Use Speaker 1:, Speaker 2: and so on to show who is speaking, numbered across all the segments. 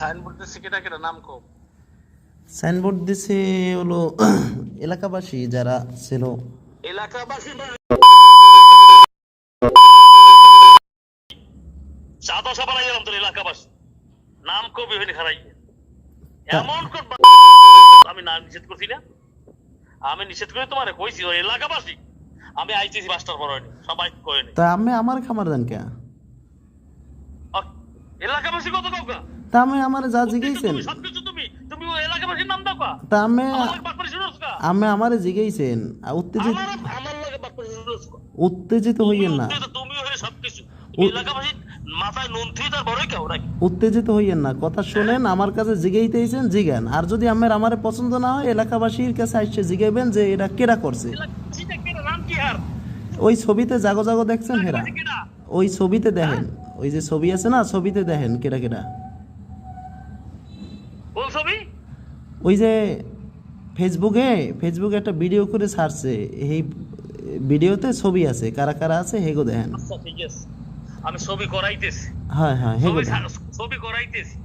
Speaker 1: Signboard দিচ্ছে কেটা কেটা নাম কো
Speaker 2: সাইনবোর্ড দিছে হলো এলাকাবাসী যারা ছিল।
Speaker 1: এলাকাবাসী চাঁদা সাবান গেলাম তোর এলাকাবাসী নাম কো বিভিন্ন খারাই এমন কোন আমি না নিষেধ করছি না, আমি নিষেধ করে তোমারে কইছি ওই এলাকাবাসী আমি আইতেছি মাস্টার বড় হয়নি সবাই কইনি
Speaker 2: তা আমি আমার খামার দেন কে
Speaker 1: এলাকাবাসী কত কাউকা
Speaker 2: তা আমি আমার যা জিগাইছেন
Speaker 1: তুমি সবকিছু তুমি তুমি ওই এলাকাবাসীর নাম দাও কা
Speaker 2: তা আমি
Speaker 1: আমার বাকপারি শুনোস কা
Speaker 2: আমি আমারে জিগাইছেন উত্তেজিত
Speaker 1: আমার লাগে বাকপারি শুনোস কা
Speaker 2: উত্তেজিত হইয়েন না,
Speaker 1: তুমি হয়ে সবকিছু এলাকাবাসী মাথায় নুন থুই তার বড়ই কেউ নাকি
Speaker 2: উত্তেজিত হইয়েন না, কথা শুনেন। আমার কাছে জিগাইতেছেন জিগান, আর যদি আমার আমারে পছন্দ না হয় এলাকাবাসীর কাছে আইসে জিগাইবেন যে এটা কেডা করছে।
Speaker 1: এলাকাবাসীটা কেটা নাম কি আর
Speaker 2: ওই ছবিতে জাগো জাগো দেখছেন হেরা,
Speaker 1: কেটা
Speaker 2: ওই ছবিতে দেখেন, ওই যে ছবি আছে না ছবিতে দেখেন কেডা কেডা।
Speaker 1: কোন ছবি
Speaker 2: ওই যে ফেসবুকে একটা ভিডিও করে ছাড়ছে, এই ভিডিওতে ছবি আছে, কারা কারা আছে হেগো দেখেন।
Speaker 1: আচ্ছা ঠিক আছে আমি ছবি করাইতেছি
Speaker 2: হ্যাঁ হ্যাঁ হেগো দেখেন।
Speaker 1: ছবি করাইতেছি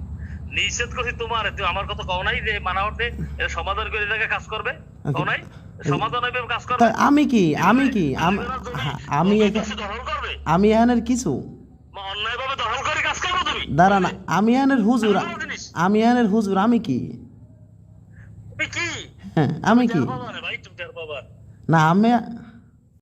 Speaker 1: নিষেধ করছি তোমার তুই আমার কথা কও নাই যে মানা হতে এটা সমাধান করে জায়গায় কাজ করবে কও নাই সমাধান হবে কাজ করবে।
Speaker 2: তা আমি কি আমি
Speaker 1: দখল করবে
Speaker 2: আমি এখানের কিছু
Speaker 1: অন্যায় ভাবে দখল করে কাজ করবে তুমি
Speaker 2: দাঁড়া না, আমি এখানের হুজুর, আমি কি
Speaker 1: তুমি কি
Speaker 2: হ্যাঁ আমি কি
Speaker 1: বাবা রে ভাই তুমি বাবা
Speaker 2: না আমি